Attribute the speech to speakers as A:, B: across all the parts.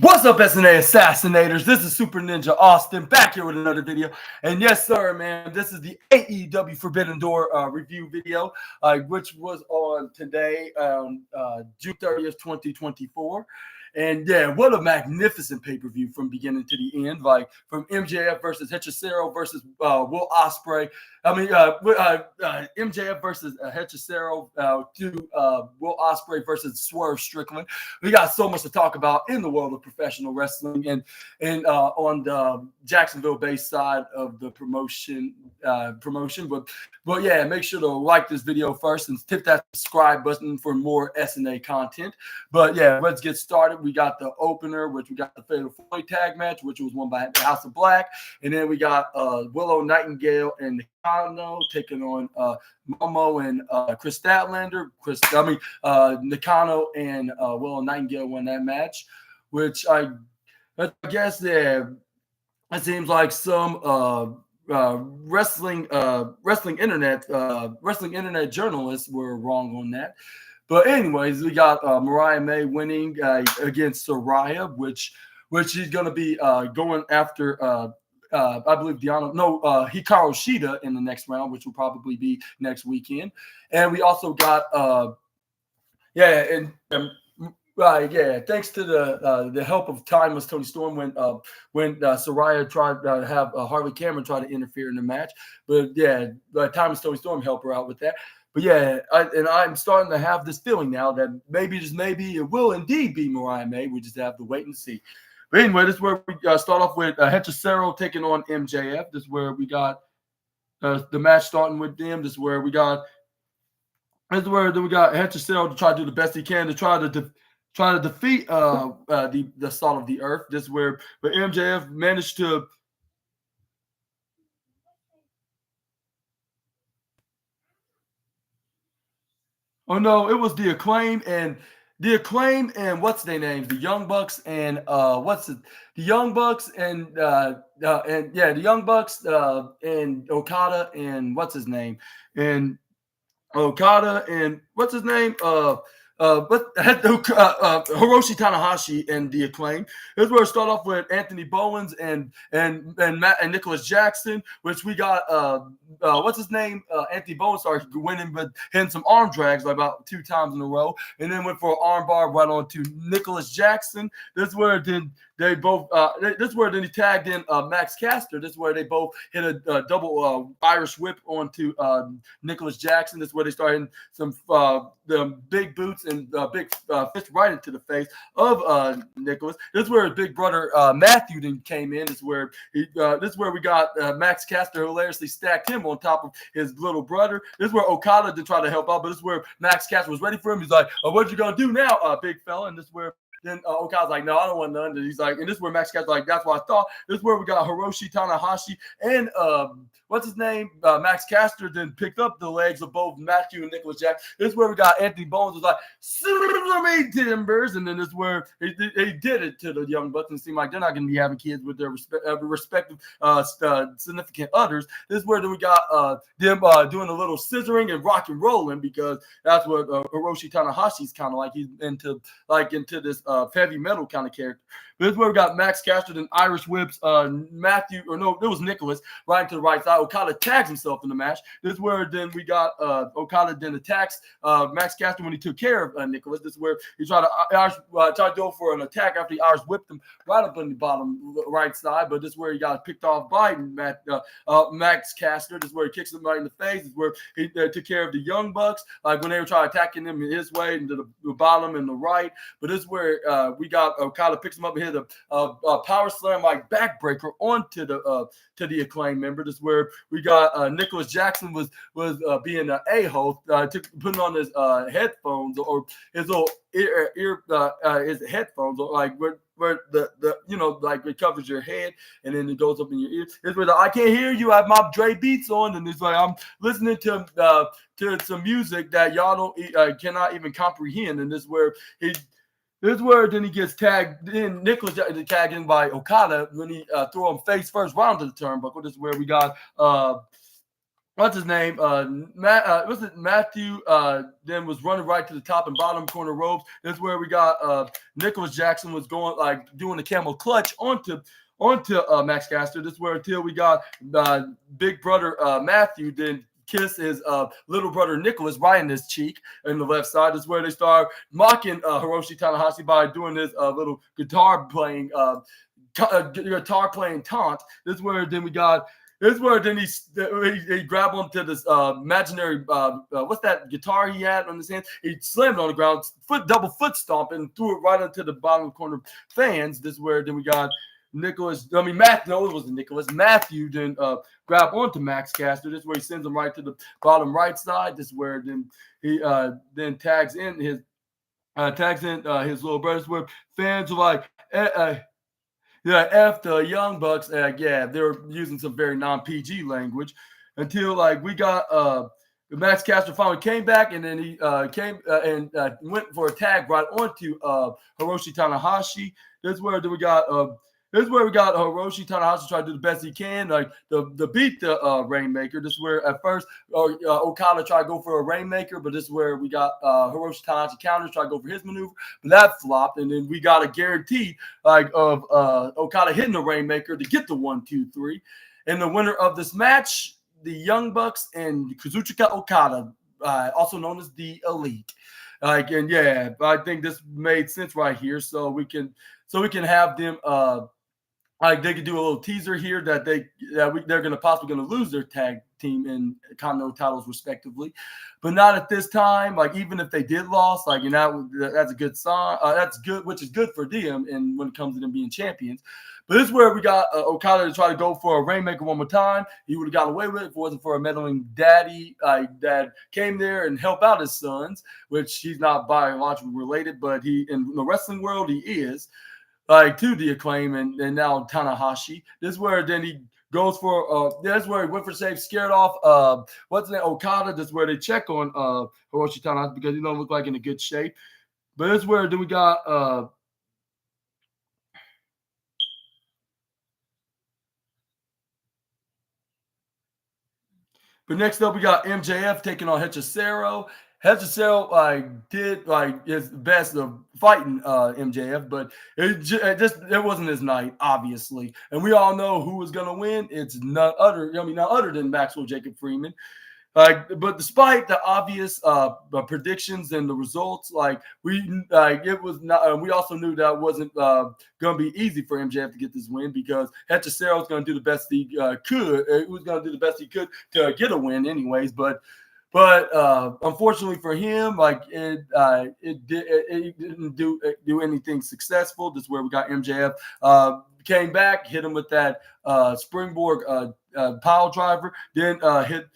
A: What's up, SNA Assassinators? This is Super Ninja Austin back here with another video. And yes, sir, man, this is the AEW Forbidden Door review video, which was on today, June 30th, 2024. And yeah, what a magnificent pay-per-view from beginning to the end, like from MJF versus Hechicero versus Will Ospreay. MJF versus Hechicero to Will Ospreay versus Swerve Strickland. We got so much to talk about in the world of professional wrestling and on the Jacksonville-based side of the promotion. But yeah, make sure to like this video first and hit that subscribe button for more SNA content. But yeah, let's get started. We got the opener, which we got the Fatal 4-Way tag match, which was won by the House of Black, and then we got Willow Nightingale and Nakano taking on Momo and Chris Statlander. Nakano and Willow Nightingale won that match, which I guess it seems like some wrestling internet journalists were wrong on that. But anyways, we got Mariah May winning against Saraya, which she's going to be going after I believe Hikaru Shida in the next round, which will probably be next weekend. And we also got thanks to the help of Timeless Tony Storm when Saraya tried to have Harley Cameron try to interfere in the match. But yeah, Timeless Tony Storm helped her out with that. But yeah, I'm starting to have this feeling now that maybe it will indeed be Mariah May. We just have to wait and see. But anyway, this is where we start off with Hechicero taking on MJF. This is where we got the match starting with them. This is where we got Hechicero to try to do the best he can to try to defeat the Salt of the Earth. This is where MJF managed to. Oh no, it was the Acclaim and what's their names? The Young Bucks and the Young Bucks and the Young Bucks and Okada and what's his name? And Okada and what's his name? Hiroshi Tanahashi and the Acclaim. This is where it start off with Anthony Bowens and Matt and Nicholas Jackson, which we got what's his name? Anthony Bowens started winning, but hitting some arm drags like about 2 times in a row, and then went for an arm bar right on to Nicholas Jackson. This is where then they both. This is where then he tagged in Max Caster. This is where they both hit a double Irish whip onto Nicholas Jackson. This is where they started some the big boots and big fist right into the face of Nicholas. This is where his big brother Matthew then came in. This is where we got Max Caster hilariously stacked him on top of his little brother. This is where Okada did try to help out, but this is where Max Caster was ready for him. He's like, "What you gonna do now, big fella?" And this is where. Then Okada's like, "No, I don't want none." And he's like, and this is where Max Caster's like, "That's what I thought." This is where we got Hiroshi Tanahashi and what's his name? Max Caster then picked up the legs of both Matthew and Nicholas Jackson. This is where we got Anthony Bowens was like, "Me timbers," and then this is where he did it to the Young Bucks, and it seemed like they're not going to be having kids with their respective significant others. This is where then we got them doing a little scissoring and rock and rolling, because that's what Hiroshi Tanahashi's kind of like. He's into this heavy metal kind of character. But this is where we got Max Caster and Irish whips Matthew, or no, it was Nicholas, right into the right side. Okada tags himself in the match. This is where then we got Okada then attacks Max Caster when he took care of Nicholas. This is where he tried to go for an attack after the Irish whipped him right up on the bottom right side. But this is where he got picked off by Max Caster. This is where he kicks him right in the face. This is where he took care of the Young Bucks, like when they were trying attacking him his way into the bottom and the right. But this is where we got Okada picks him up and hit a power slam like backbreaker onto the Acclaim member. This is where we got Nicholas Jackson was being an a-hole, putting on his headphones or his little his headphones, like where the like it covers your head and then it goes up in your ear. It's where I can't hear you. I have my Dre beats on, and it's like I'm listening to some music that y'all don't cannot even comprehend. And this is where then he gets tagged in. Nicholas tagged in by Okada when he threw him face first round to the turnbuckle. This is where we got what's his name? Was it Matthew? Then was running right to the top and bottom corner ropes. That's where we got Nicholas Jackson was going like doing the camel clutch onto Max Caster. This is where until we got big brother Matthew then kiss his little brother Nicholas right in his cheek in the left side. This is where they start mocking Hiroshi Tanahashi by doing this little guitar playing taunt. This is where then we got. This is where then he grabbed onto this imaginary what's that guitar he had on his hand? He slammed it on the ground, double foot stomp, and threw it right into the bottom corner fans. This is where then we got Matthew. No, it wasn't Nicholas. Matthew then grab onto Max Caster. This is where he sends him right to the bottom right side. This is where then he then tags in his little brothers. Where fans are like, yeah, F the Young Bucks. Yeah, they were using some very non-PG language until like we got Max Caster finally came back, and then he came and went for a tag right onto Hiroshi Tanahashi. This is where we got Hiroshi Tanahashi trying to do the best he can, like the beat the Rainmaker. This is where at first Okada tried to go for a Rainmaker, but this is where we got Hiroshi Tanahashi counters, try to go for his maneuver, but that flopped, and then we got a guarantee like of Okada hitting the Rainmaker to get the 1, 2, 3, and the winner of this match, the Young Bucks and Kazuchika Okada, also known as the Elite. And yeah, I think this made sense right here, so we can have them. They could do a little teaser here that they're possibly gonna lose their tag team and Continental titles respectively, but not at this time. Like even if they did lost, like that's a good sign. That's good, which is good for them, and when it comes to them being champions. But this is where we got Okada to try to go for a Rainmaker one more time. He would have got away with it if it wasn't for a meddling daddy that came there and helped out his sons, which he's not biologically related, but he in the wrestling world he is. Like to the Acclaim and now Tanahashi. This is where then he goes for that's where he went for save, scared off what's the name, Okada. This is where they check on Hiroshi Tanahashi because he don't look like in a good shape. But this is where then we got but next up we got MJF taking on Hechicero. Hechicero did his best of fighting MJF, but it wasn't his night, obviously. And we all know who was gonna win. It's none other than Maxwell Jacob Freeman. But despite the obvious predictions and the results, it was not. We also knew that it wasn't going to be easy for MJF to get this win because Hechicero was going to do the best he could. He was going to do the best he could to get a win, anyways. But unfortunately for him, it didn't do anything successful. This is where we got MJF came back, hit him with that springboard pile driver, then hit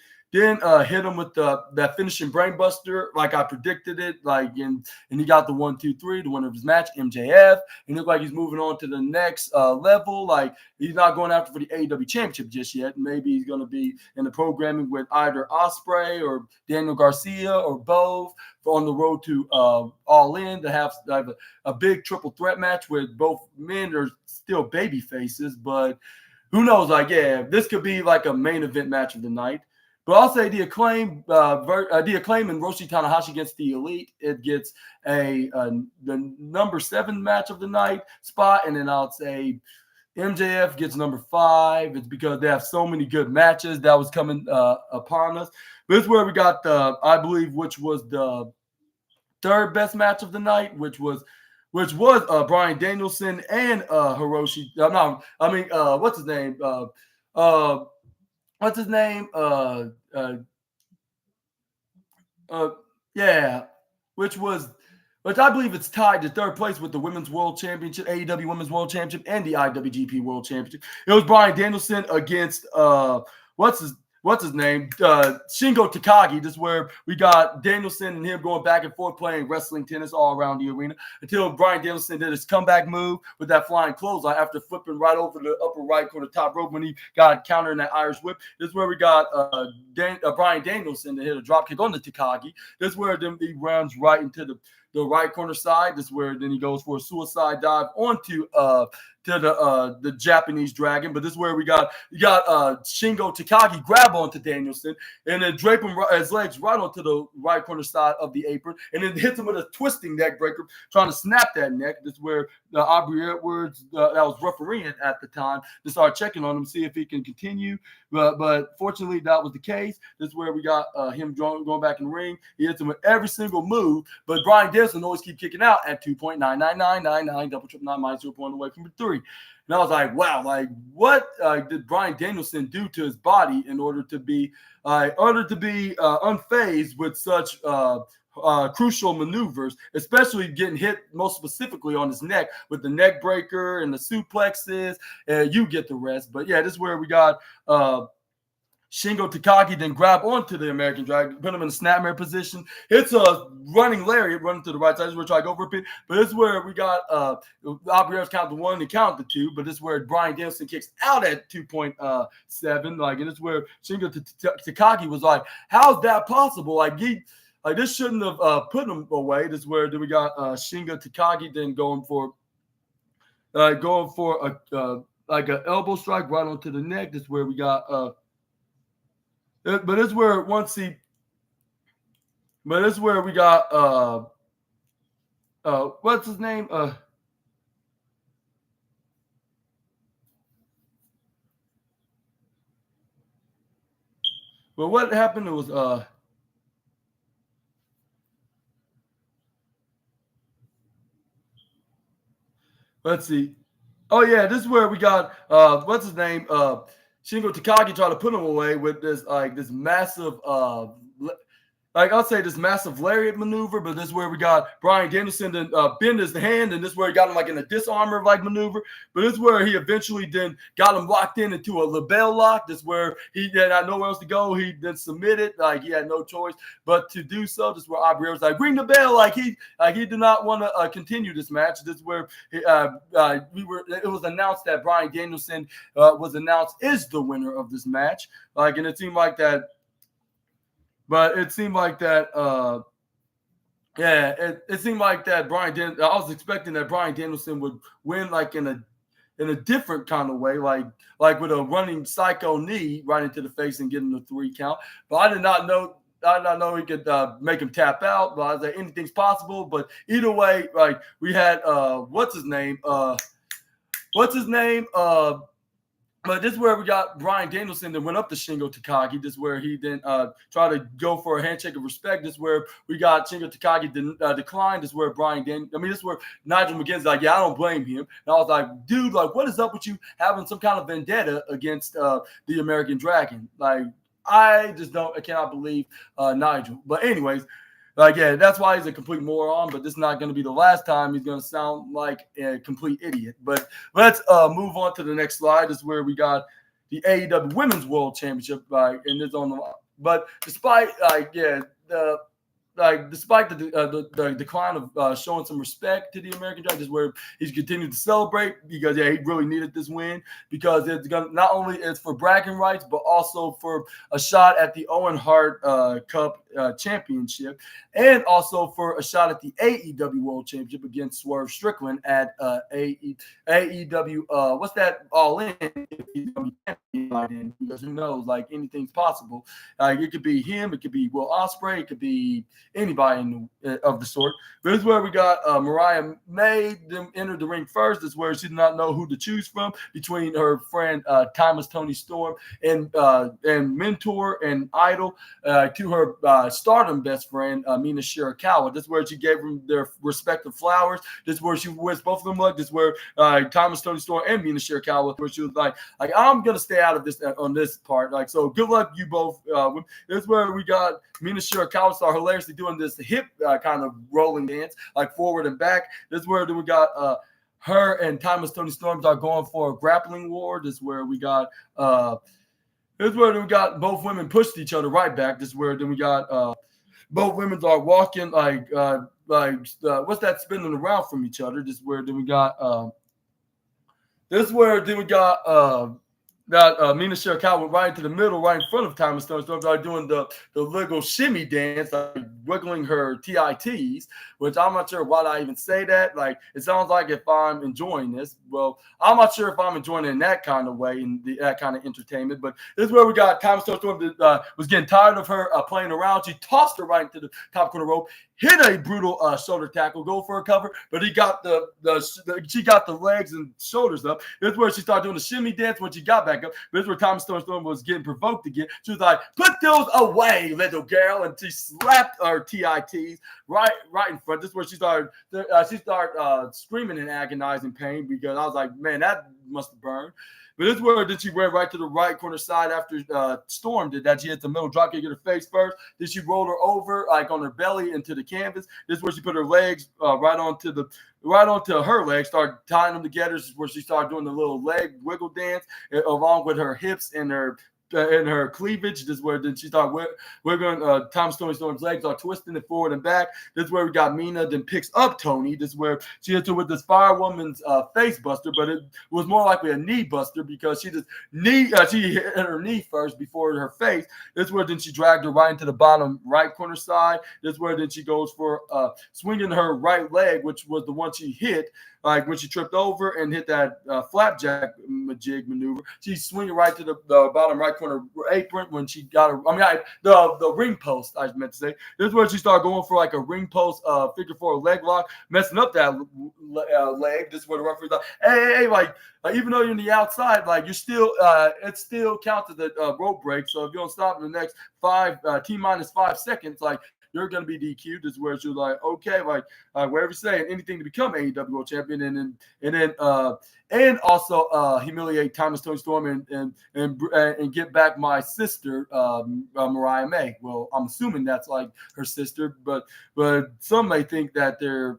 A: him with that finishing brainbuster, like I predicted it. And he got the 1, 2, 3, the winner of his match, MJF. He looked like he's moving on to the next level. Like he's not going after for the AEW championship just yet. Maybe he's going to be in the programming with either Ospreay or Daniel Garcia or both on the road to All In to have a big triple threat match with both men are still baby faces. But who knows? This could be like a main event match of the night. But I'll say the Acclaim and Hiroshi Tanahashi against the Elite. It gets the number 7 match of the night spot, and then I'll say MJF gets number 5. It's because they have so many good matches that was coming upon us. But this is where we got I believe, which was the 3rd best match of the night, which was Bryan Danielson and Hiroshi. What's his name? What's his name? Which I believe it's tied to 3rd place with the Women's World Championship, AEW Women's World Championship, and the IWGP World Championship. It was Bryan Danielson against what's his name? Shingo Takagi. This is where we got Danielson and him going back and forth playing wrestling tennis all around the arena until Bryan Danielson did his comeback move with that flying clothesline after flipping right over the upper right corner top rope when he got counter in that Irish whip. This is where we got Bryan Danielson to hit a drop kick on the Takagi. This is where he runs right into the right corner side. This is where then he goes for a suicide dive onto the Japanese Dragon. But this is where you got Shingo Takagi grab onto Danielson and then drape his legs right onto the right corner side of the apron, and then hits him with a twisting neck breaker, trying to snap that neck. This is where Aubrey Edwards, that was refereeing at the time, to start checking on him, see if he can continue. But fortunately, that was the case. This is where we got him going back in the ring. He hits him with every single move, but Bryan Danielson always keep kicking out at 2.99999, double triple nine minus 0 point away from the 3. And I was like, wow, like what did Bryan Danielson do to his body in order to be unfazed with such crucial maneuvers, especially getting hit most specifically on his neck with the neck breaker and the suplexes, and you get the rest. But yeah, this is where we got Shingo Takagi then grab onto the American Dragon, put him in a snapmare position. It's a running lariat running to the right side. This is where we try to go for a pin. But this is where we got Aubrey count to 1 and count to 2. But this is where Bryan Danielson kicks out at 2.7. Like, and this is where Shingo Takagi was like, how's that possible? Like this shouldn't have put him away. This is where we got Shingo Takagi then going for like an elbow strike right onto the neck. This is where we got but this is where once he, but this is where we got what's his name? But what happened was let's see. Oh yeah, this is where we got what's his name? Shingo Takagi tried to put him away with this this massive I'll say this massive lariat maneuver, but this is where we got Bryan Danielson then bend his hand, and this is where he got him like in a disarmor like maneuver. But this is where he eventually then got him locked into a label lock. This is where he had nowhere else to go. He then submitted, like he had no choice but to do so. This is where Aubrey was like, ring the bell, like he did not want to continue this match. This is where it was announced that Bryan Danielson was announced is the winner of this match. Like, and it seemed like that. But it seemed like that, it seemed like that I was expecting that Bryan Danielson would win like in a different kind of way, like with a running psycho knee right into the face and getting the 3 count. But I did not know he could make him tap out. But I was like, anything's possible. But either way, like we had what's his name? But this is where we got Bryan Danielson that went up to Shingo Takagi. This is where he then tried to go for a handshake of respect. This is where we got Shingo Takagi declined. This is where this is where Nigel McGuinness like, yeah, I don't blame him. And I was like, dude, like, what is up with you having some kind of vendetta against the American Dragon? Like, I cannot believe Nigel. But anyways, like, yeah, that's why he's a complete moron, but this is not going to be the last time he's going to sound like a complete idiot. But let's move on to the next slide. This is where we got the AEW Women's World Championship, and it's on the. But despite despite the decline of showing some respect to the American Dragon, is where he's continued to celebrate because he really needed this win, because it's gonna not only it's for bragging rights but also for a shot at the Owen Hart Cup championship, and also for a shot at the AEW World Championship against Swerve Strickland at AEW. What's that? All In. Because who knows? Like, anything's possible. It could be him. It could be Will Ospreay. It could be anybody of the sort. But this is where we got Mariah May them enter the ring first. This is where she did not know who to choose from between her friend Timeless Tony Storm and mentor and idol to her Stardom best friend Mina Shirakawa. This is where she gave them their respective flowers. This is where she wears both of them luck. This is where Timeless Tony Storm and Mina Shirakawa, where she was like I'm gonna stay out of this on this part. Like, so good luck you both. This is where we got Mina Shirakawa star hilariously doing this hip kind of rolling dance, like forward and back. This is where we got her and Timeless Tony Storms are going for a grappling war. This is where we got both women pushed each other right back. This is where then we got both women are walking like what's that, spinning around from each other. This is where then we got that Mina Shirakawa went right into the middle, right in front of Thomas Stone. Storm started doing the little shimmy dance, like wiggling her TITs, which I'm not sure why I even say that. Like, it sounds like if I'm enjoying this. Well, I'm not sure if I'm enjoying it in that kind of way, in that kind of entertainment. But this is where we got Thomas Stone Storm was getting tired of her playing around. She tossed her right into the top corner rope, hit a brutal shoulder tackle, go for a cover, but she got the legs and shoulders up. This is where she started doing the shimmy dance when she got back up. This is where Thomas Stone Storm was getting provoked again. She was like, "Put those away, little girl," and she slapped her TITs right in front. This is where she started screaming in agonizing pain, because I was like, man, that must have burned. But this is where then she went right to the right corner side after Storm did that. She hit the middle drop kick in her face first. Then she rolled her over like on her belly into the canvas. This is where she put her legs right onto her legs, started tying them together. This is where she started doing the little leg wiggle dance along with her hips and her cleavage. This is where then she started wiggling Tom Storm's legs, are twisting it forward and back. This is where we got Mina, then picks up Tony. This is where she hits her with this Firewoman's face buster, but it was more likely a knee buster, because she hit her knee first before her face. This is where then she dragged her right into the bottom right corner side. This is where then she goes for swinging her right leg, which was the one she hit. Like when she tripped over and hit that flapjack jig maneuver, she's swinging right to the bottom right corner apron when she got the ring post, I meant to say. This is where she started going for like a ring post figure four leg lock, messing up that leg. This is where the referee's like, hey, like even though you're in the outside, like you're still, it still counts as a rope break. So if you don't stop in the next T-minus 5 seconds, like, you're going to be DQ'd. This is where she was like, okay, like whatever you say, anything to become AEW World Champion, and also humiliate Thomas Tony Storm and get back my sister, Mariah May. Well, I'm assuming that's like her sister, but some may think that they're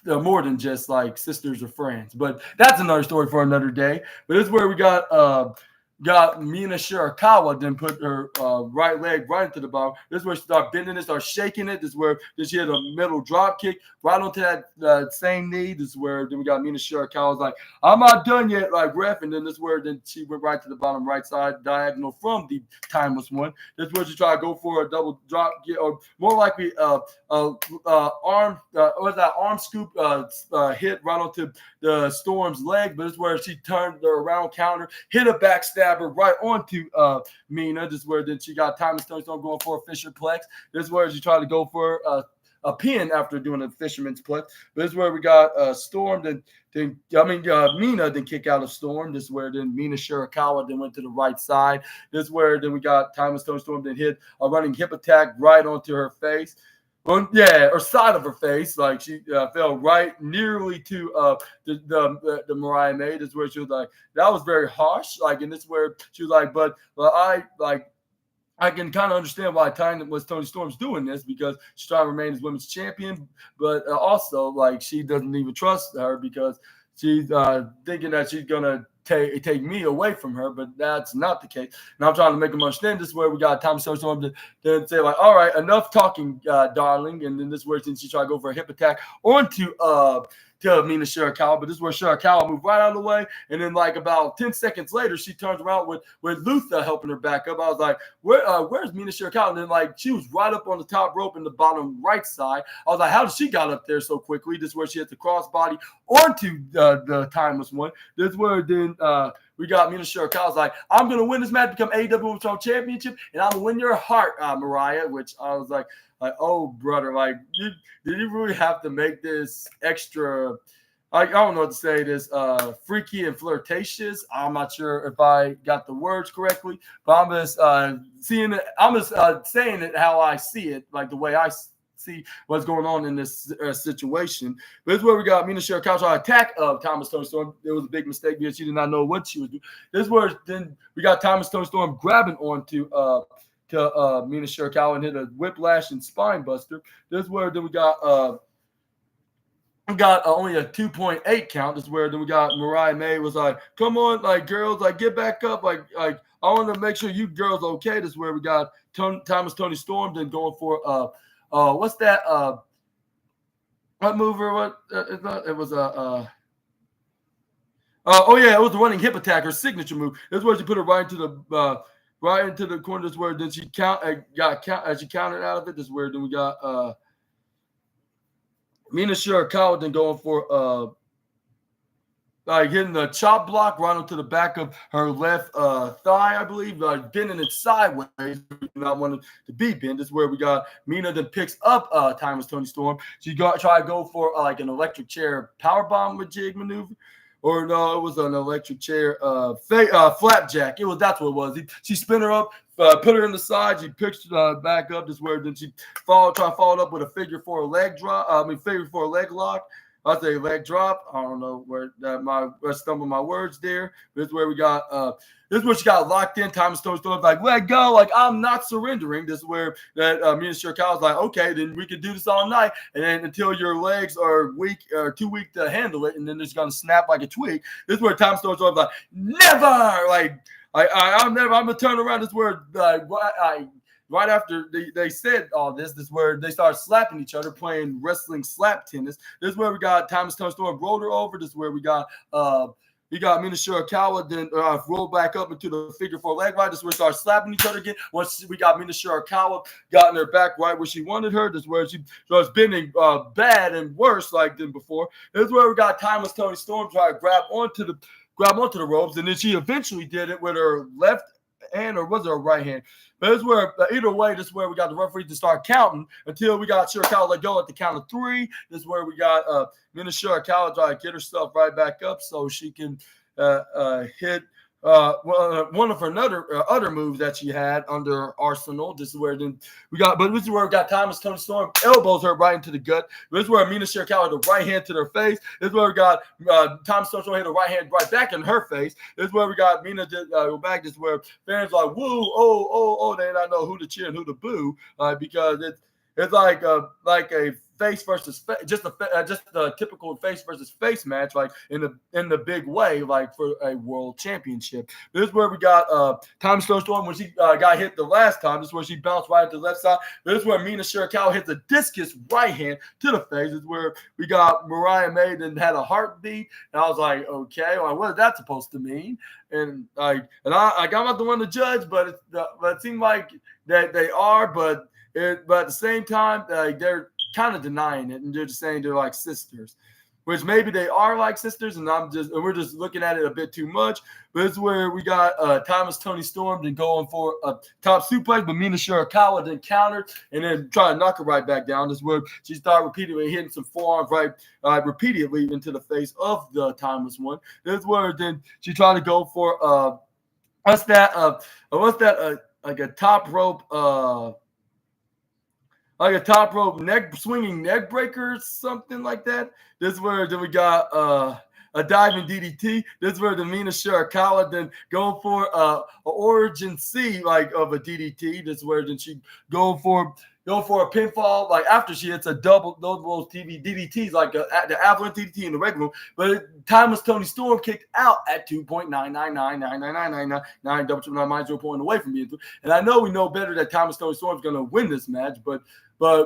A: more than just like sisters or friends. But that's another story for another day. But this is where we got Mina Shirakawa, then put her right leg right into the bottom. This is where she started bending it, started shaking it. This is where then she had a middle drop kick right onto that same knee. This is where then we got Mina Shirakawa was like, I'm not done yet, like ref. And then this is where then she went right to the bottom right side, diagonal from the timeless one. This is where she tried to go for a double drop, or more likely arm scoop hit right onto the Storm's leg. But this is where she turned the around counter, hit a backstab right onto Mina. This is where then she got Thomas Stone going for a Fisherplex. This is where she tried to go for a pin after doing a Fisherman's Plex. This is where we got Storm. Mina then kick out of Storm. This is where then Mina Shirakawa then went to the right side. This is where then we got Thomas Stone Storm then hit a running hip attack right onto her face. Well, yeah, or side of her face, like she fell right nearly to the Mariah May. This is where she was like, that was very harsh. Like, and this is where she was like, but I can kind of understand why Tony Storm's doing this, because she's trying to remain as women's champion, but also like she doesn't even trust her, because she's thinking that she's gonna take me away from her, but that's not the case. And I'm trying to make them understand. This is where we got Thomas Storm to say like, all right, enough talking, darling. And then this is where she tried to go for a hip attack onto to Mina Shirakawa, but this is where Shirakawa moved right out of the way, and then like about 10 seconds later, she turns around with Luther helping her back up. I was like, where's Mina Shirakawa? And then like she was right up on the top rope in the bottom right side. I was like, how did she got up there so quickly? This is where she hit the crossbody onto the timeless one. This is where then we got Mina Shirakawa. I was like, I'm gonna win this match, become AEW World Championship, and I'm gonna win your heart, Mariah. Which I was like, oh brother, like did you really have to make this extra? I don't know what to say. This freaky and flirtatious. I'm not sure if I got the words correctly, but I'm just seeing it. I'm just saying it how I see it, like the way I see what's going on in this situation. But this is where we got Mina Shirakawa attack of Thomas Tony Storm. It was a big mistake because she did not know what she was doing. This is where then we got Thomas Tony Storm grabbing onto Mina Shirakawa and hit a whiplash and spine buster. This is where then we got only a 2.8 count. This is where then we got Mariah May was like, come on, like girls, like get back up, like I want to make sure you girls okay. This is where we got Thomas Tony Storm then going for what's that what mover? What it was Oh yeah, it was the running hip attack, her signature move. This is where she put it right into the corner. This is where then she she countered out of it. This is where then we got Mina Shirakawa then going for hitting the chop block right onto the back of her left thigh, I believe, bending it sideways, not wanting to be bent. This is where we got Mina then picks up Timeless Tony Storm. She tried to go for like an electric chair powerbomb with jig maneuver. Or no, it was an electric chair flapjack. That's what it was. She spun her up, put her in the side. She picked back up. This where then she tried to follow it up with a figure 4 leg drop. Figure 4 leg lock. I say leg drop. I don't know where I stumbled my words there. This is where we got this is where she got locked in. Timeless Tony Storm's like, let go, like I'm not surrendering. This is where that me and Shirakawa's like, okay, then we can do this all night, and then until your legs are weak or too weak to handle it, and then it's gonna snap like a twig. This is where Timeless Tony Storm's like, never, like I'm gonna turn around. This is where right after they said all this, this is where they started slapping each other, playing wrestling slap tennis. This is where we got Timeless Tony Storm rolled her over. This is where we got Mina Shirakawa then rolled back up into the figure 4 leg right. This is where we started slapping each other again. Once we got Mina Shirakawa got in her back right where she wanted her. This is where she was bending bad and worse like than before. This is where we got Timeless Tony Storm try to grab onto the ropes, and then she eventually did it with her left hand, or was it her right hand? But this is where, either way, this is where we got the referee to start counting until we got Shirakawa let go at the count of 3. This is where we got Mina Shirakawa try to get herself right back up so she can hit one of her other moves that she had under Arsenal. This is where then this is where we got Timeless Tony Storm elbows her right into the gut. This is where Mina Shirakawa hit the right hand to her face. This is where we got Timeless Tony Storm hit the right hand right back in her face. This is where we got Mina go back. This is where fans are like, woo, oh, they not know who to cheer and who to boo because it's like a face versus face, just a typical face versus face match, like in the big way, like for a world championship. This is where we got Timeless Tony Storm when she got hit the last time. This is where she bounced right to the left side. This is where Mina Shirakawa hit the discus right hand to the face. This is where we got Mariah May and had a heartbeat, and I was like, okay, well, what is that supposed to mean? And I'm not the one to judge, but it seemed like that they are, but at the same time, they're kind of denying it, and they're just saying they're like sisters, which maybe they are like sisters, and we're just looking at it a bit too much. But it's where we got Timeless Tony Storm then going for a top suplex, but Mina Shirakawa then countered and then try to knock her right back down. This is where she started repeatedly hitting some forearms repeatedly into the face of the Timeless One. This is where then she tried to go for like a top rope like a top rope swinging neck breaker or something like that. This is where then we got a diving DDT. This is where the Mina Shirakawa then going for a origin C like of a DDT. This is where then she go for a pinfall, like after she hits a double those TV DDTs, like the Avalanche DDT in the regular room. But Timeless Tony Storm kicked out at 2.999999999, double triple 9 0 point away from being through. And I know we know better that Timeless Tony Storm is going to win this match, but they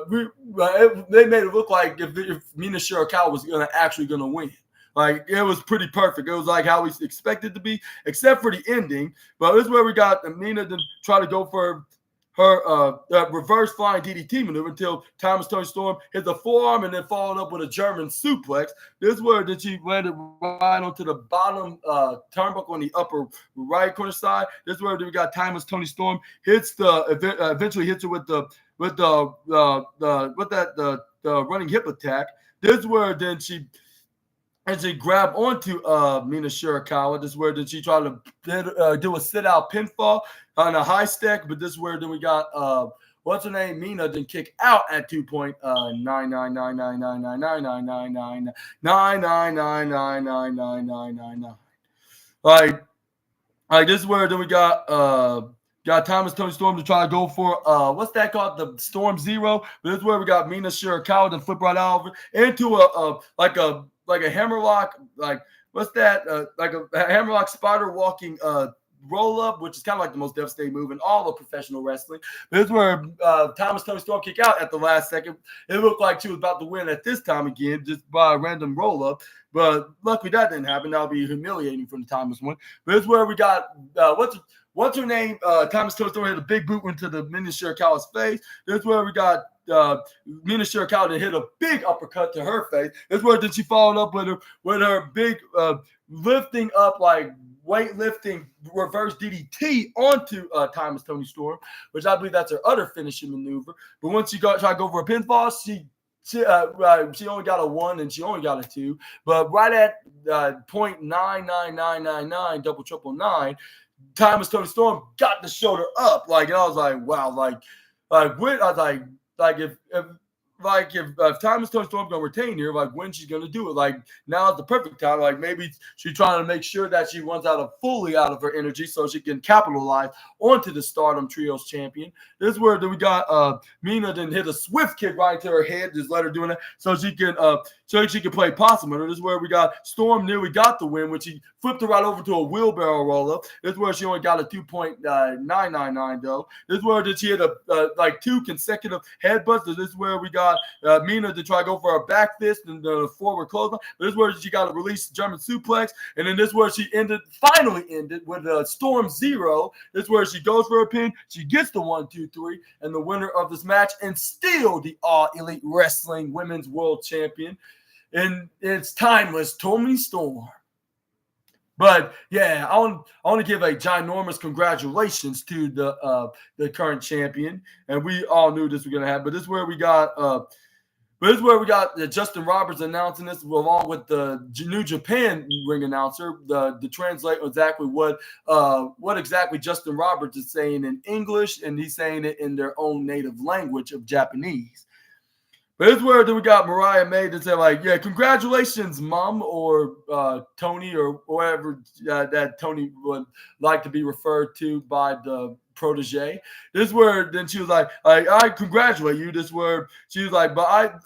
A: made it look like if Mina Shirakawa was actually going to win. Like, it was pretty perfect. It was like how we expected it to be, except for the ending. But this is where we got Mina to try to go for her reverse flying DDT maneuver until Timeless Tony Storm hit the forearm and then followed up with a German suplex. This is where she landed right onto the bottom turnbuckle on the upper right corner side. This is where we got Timeless Tony Storm eventually hits her with the running hip attack. This is where then she grabbed onto Mina Shirakawa. This is where then she tried to do a sit-out pinfall on a high stack, but this is where then we got what's her name? Mina then kick out at 2.99999999999999999. Like this is where then we got Timeless Tony Storm to try to go for what's that called? The Storm Zero. But this is where we got Mina Shirakawa then flip right out over into a hammerlock, like what's that? Like a hammerlock spider walking roll up, which is kind of like the most devastating move in all of professional wrestling. This is where Thomas Tony Storm kicked out at the last second. It looked like she was about to win at this time again, just by a random roll up. But luckily that didn't happen. That'll be humiliating from the Thomas one. But this is where we got what's her name? Thomas Tony Storm hit a big boot into the Mina Shirakawa's face. This is where we got Mina Shirakawa hit a big uppercut to her face. This is where then she followed up with her big lifting up, like weightlifting reverse DDT onto Thomas Tony Storm, which I believe that's her other finishing maneuver. But once she tried to go for a pinfall, she only got a 1 and she only got a 2. But right at .99999 double triple nine, Thomas Tony Storm got the shoulder up. And I was like, wow, when I was like if Thomas Tony Storm gonna retain here, when she's gonna do it? Now is the perfect time. Maybe she's trying to make sure that she runs fully out of her energy so she can capitalize onto the Stardom Trios champion. This is where we got Mina then hit a swift kick right into her head, just let her doing that so she can play possum with her. This is where we got Storm nearly got the win, when she flipped her right over to a wheelbarrow roll up. This is where she only got a 2.999 though. This is where she hit a 2 consecutive headbutts. This is where we got Mina to try to go for a back fist and the forward clothesline. This is where she got a release German suplex, and then this is where she finally ended with a Storm Zero. This is where she goes for a pin, she gets the 1, 2, 3, and the winner of this match, and still the All Elite Wrestling Women's World Champion, and it's timeless Toni Storm. But yeah, I want to give a ginormous congratulations to the current champion, and we all knew this was going to happen. But this is where we got Justin Roberts announcing this, along with the New Japan ring announcer, to translate exactly what exactly Justin Roberts is saying in English, and he's saying it in their own native language of Japanese. But this is where we got Mariah May to say, yeah, congratulations, Mom, or Tony, or whatever that Tony would like to be referred to by the protege. This is where then she was like, I congratulate you. This is where she was like, but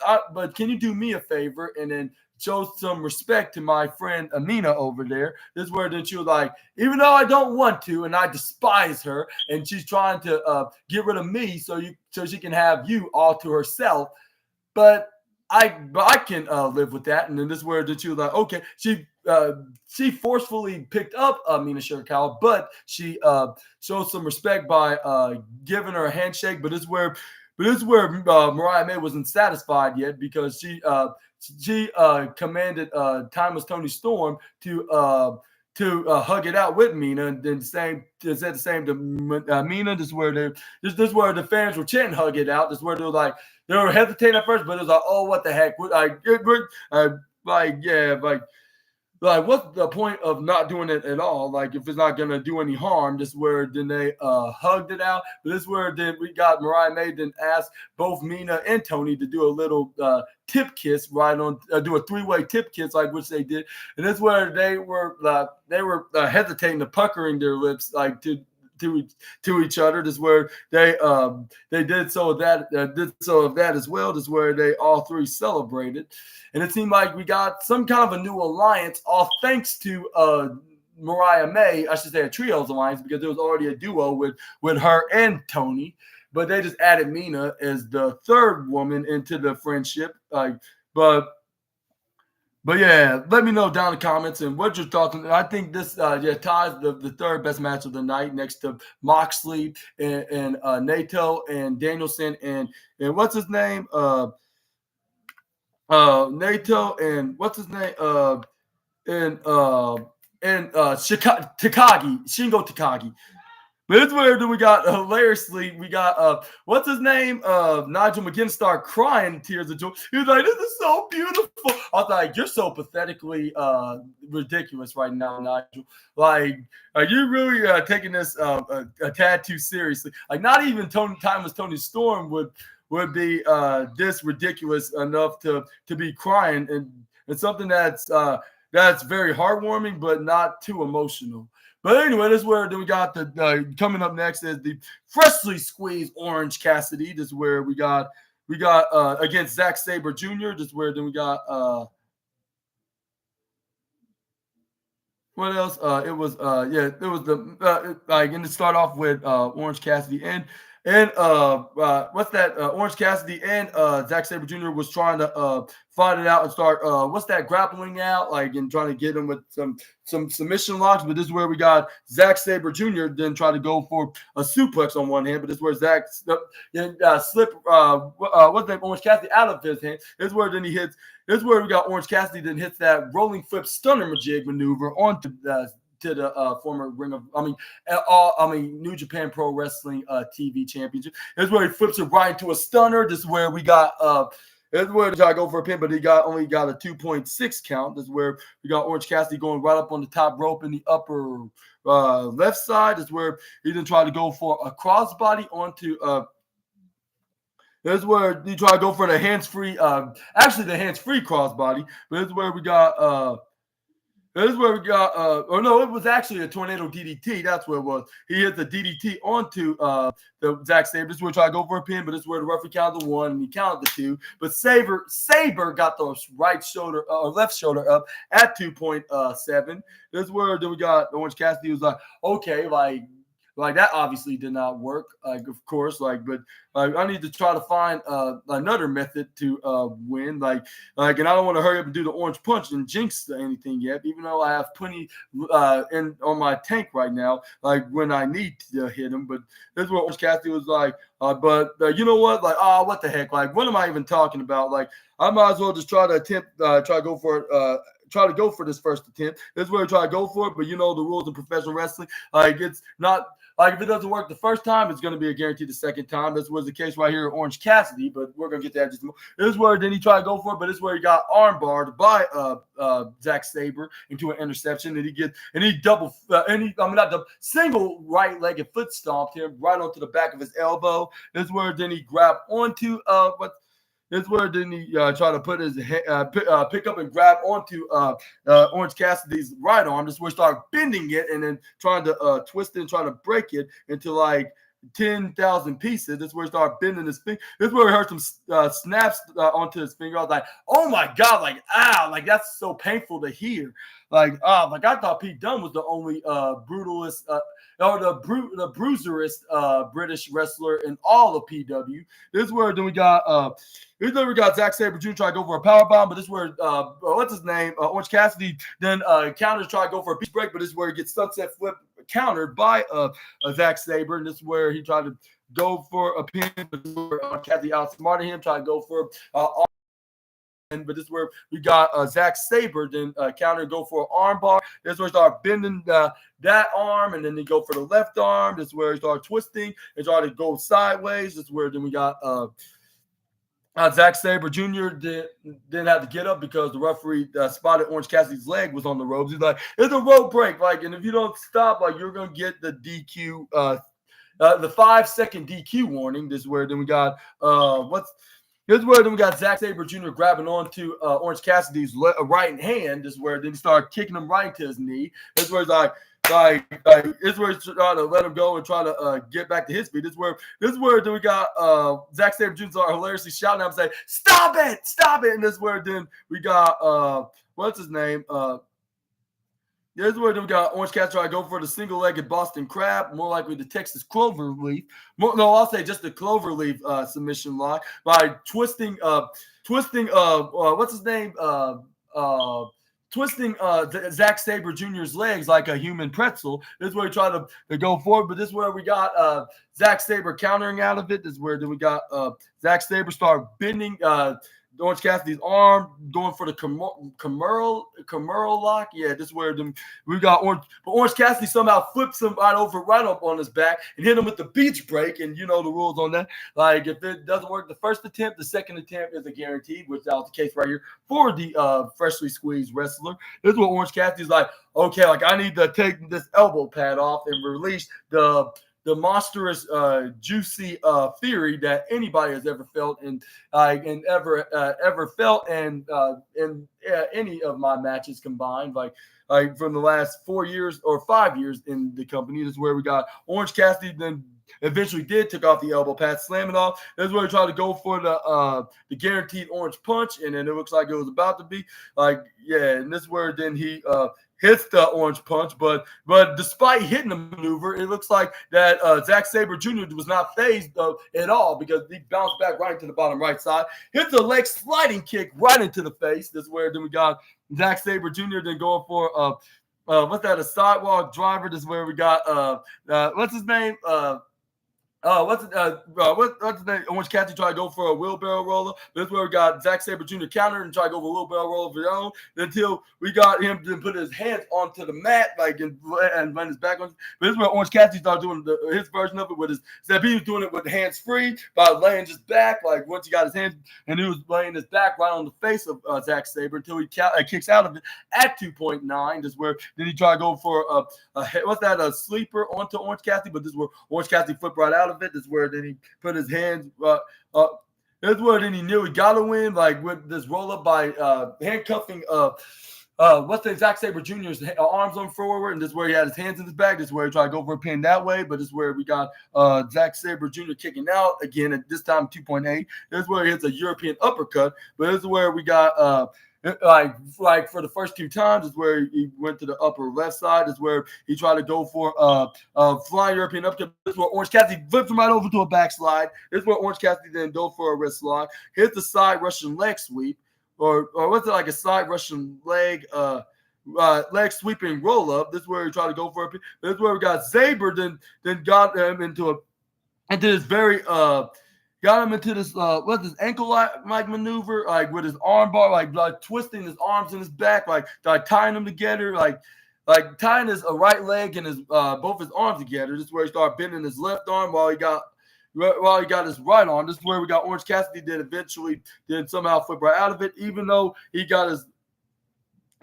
A: can you do me a favor and then show some respect to my friend Amina over there? This is where then she was like, even though I don't want to and I despise her and she's trying to get rid of me so she can have you all to herself, but I can live with that. And then this is where she was like, okay, she forcefully picked up Mina Shirakawa, but she showed some respect by giving her a handshake. But this is where Mariah May wasn't satisfied yet, because she commanded Timeless Toni Storm to hug it out with Mina, and then said the same to Mina. This is where the fans were chanting "hug it out." This is where they were hesitating at first, but it was like, oh, what the heck? What's the point of not doing it at all? If it's not gonna do any harm. This is where then they hugged it out. But this is where then we got Mariah May then asked both Mina and Tony to do a little tip kiss do a 3-way tip kiss, which they did. And this is where they were hesitating to puckering their lips to each other. This is where they did so of that as well. This is where they all three celebrated, and it seemed like we got some kind of a new alliance, all thanks to Mariah May. I should say a trios alliance, because there was already a duo with her and Tony, but they just added Mina as the third woman into the friendship. But yeah, let me know down in the comments and what your thoughts on. I think this ties the third best match of the night, next to Moxley and Naito and Danielson and what's his name? Naito and what's his name? Shingo Takagi. But it's weird that we got hilariously, what's his name? Nigel McGuinness started crying tears of joy. He was like, this is so beautiful. I was like, you're so pathetically ridiculous right now, Nigel. Are you really taking this a tad too seriously? Not even Timeless Toni Storm would be this ridiculous enough to be crying, and something that's very heartwarming but not too emotional. But anyway, this is where then we got the coming up next is the freshly squeezed Orange Cassidy. This is where we got against Zack Sabre Jr. This is where then we got What else? It was it was the like and to start off with Orange Cassidy and what's that? Orange Cassidy and Zack Sabre Jr. was trying to fight it out and start what's that grappling out like and trying to get him with some submission locks. But this is where we got Zack Sabre Jr. then try to go for a suplex on one hand, but this is where Zack slip what's that Orange Cassidy out of his hand. This is where then he hits. This is where we got Orange Cassidy then hits that rolling flip stunner majig maneuver onto to the former New Japan Pro Wrestling TV Championship. This is where he flips it right into a stunner. This is where we got this is where he tried to go for a pin, but he only got a 2.6 count. This is where we got Orange Cassidy going right up on the top rope in the upper left side. This is where he then tried to go for a crossbody onto this is where he tried to go for the hands-free, actually the hands-free crossbody. But this is where we got, oh no, it was actually a tornado DDT. That's what it was. He hit the DDT onto the Zack Sabre. This is where he tried to go for a pin, but this is where the referee counted the one and he counted the two. But Sabre got the right shoulder or left shoulder up at 2.7. This is where then we got Orange Cassidy was like, okay, like that obviously did not work, like of course, but I need to try to find another method to win, and I don't want to hurry up and do the orange punch and jinx anything yet, even though I have plenty on my tank right now, like when I need to hit him. But this is what Orange Cassidy was like, but you know what, what the heck, what am I even talking about? I might as well just try to go for it. Try to go for this first attempt. This is where we try to go for it, but you know the rules in professional wrestling. It's not if it doesn't work the first time, it's going to be a guarantee the second time. This was the case right here at Orange Cassidy, but we're going to get that just a moment. This is where then he tried to go for it, but this is where he got armbarred by Zack Sabre into an interception, and he single right-legged foot stomped him right onto the back of his elbow. This is where then he grabbed onto This is where then he try to put his pick up and grab onto Orange Cassidy's right arm. This is where he started bending it and then trying to twist it and trying to break it into 10,000 pieces. This is where he started bending his finger. This is where we heard some snaps onto his finger. I was like, oh my God, ow, that's so painful to hear. I thought Pete Dunne was the only brutalist or the bruiserest British wrestler in all of PW. This is where then we got Zack Sabre Jr. try to go for a power bomb, but this is where what's his name? Orange Cassidy then counters try to go for a beach break, but this is where he gets sunset flip countered by Zack Sabre, and this is where he tried to go for a pin, but this is where Cassidy outsmarted him, tried to go for but this is where we got Zack Sabre then counter go for an arm bar. This is where he started bending that arm, and then they go for the left arm. This is where he started twisting and started to go sideways. This is where then we got Zack Sabre Jr. didn't have to get up because the referee spotted Orange Cassidy's leg was on the ropes. He's like, it's a rope break. And if you don't stop, you're going to get the DQ, the 5-second DQ warning. This is where then we got, This is where then we got Zack Sabre Jr. grabbing onto Orange Cassidy's right hand. This is where then he started kicking him right into his knee. This is where he's this is where he's trying to let him go and try to get back to his feet. This is where then we got Zack Sabre Jr. hilariously shouting at him saying, stop it! And this is where then we got what's his name? This is where then we got Orange Cassidy trying to go for the single-legged Boston Crab, more likely the Texas Cloverleaf. I'll say just the Cloverleaf submission lock by twisting what's his name? Twisting Zack Sabre Jr.'s legs like a human pretzel. This is where he tried to go forward, but this is where we got Zack Sabre countering out of it. This is where then we got Zack Sabre start bending Orange Cassidy's arm, going for the Camaro lock. Yeah, this is where we got Orange. But Orange Cassidy somehow flips him right up on his back and hit him with the beach break. And you know the rules on that. If it doesn't work the first attempt, the second attempt is a guaranteed, which that was the case right here for the freshly squeezed wrestler. This is what Orange Cassidy's like, okay, I need to take this elbow pad off and release the monstrous, juicy theory that anybody has ever felt and ever felt in any of my matches combined. From the last 4 years or 5 years in the company. This is where we got Orange Cassidy then eventually did, took off the elbow pad, slam it off. This is where he tried to go for the guaranteed orange punch, and then it looks like it was about to be and this is where then he hits the orange punch, but despite hitting the maneuver, it looks like that Zack Sabre Jr. was not phased at all because he bounced back right into the bottom right side, hits a leg sliding kick right into the face. This is where then we got Zack Sabre Jr. then going for a sidewalk driver. This is where we got what's his name? What's his name? Orange Cassidy tried to go for a wheelbarrow roller. This is where we got Zack Sabre Jr. countered and tried to go for a wheelbarrow roller of his own until we got him to put his hands onto the mat, and run his back on. But this is where Orange Cassidy started doing his version of it with he was doing it with hands free by laying just back. Like once he got his hands and he was laying his back right on the face of Zack Sabre until he kicks out of it at 2.9. This is where then he tried to go for a sleeper onto Orange Cassidy, but this is where Orange Cassidy flipped right out of it. This is where then he put his hands. This is where then he knew he got to win, like with this roll up by handcuffing. Zack Sabre Jr.'s arms on forward, and this is where he had his hands in his back. This is where he tried to go for a pin that way, but this is where we got Zack Sabre Jr. kicking out again at this time 2.8. This is where he hits a European uppercut, but this is where we got. Like for the first two times is where he went to the upper left side. Is where he tried to go for flying European uppercut. This is where Orange Cassidy flips him right over to a backslide. This is where Orange Cassidy then go for a wrist slide, hit the side Russian leg sweep, or what's it like a side Russian leg leg sweeping roll up. This is where he tried to go for it. This is where we got Sabre then got him into this very got him into this what's this ankle like maneuver, like with his arm bar, like twisting his arms in his back, like tying them together, like tying his right leg and his both his arms together. This is where he started bending his left arm while he got his right arm. This is where we got Orange Cassidy eventually somehow flip right out of it, even though he got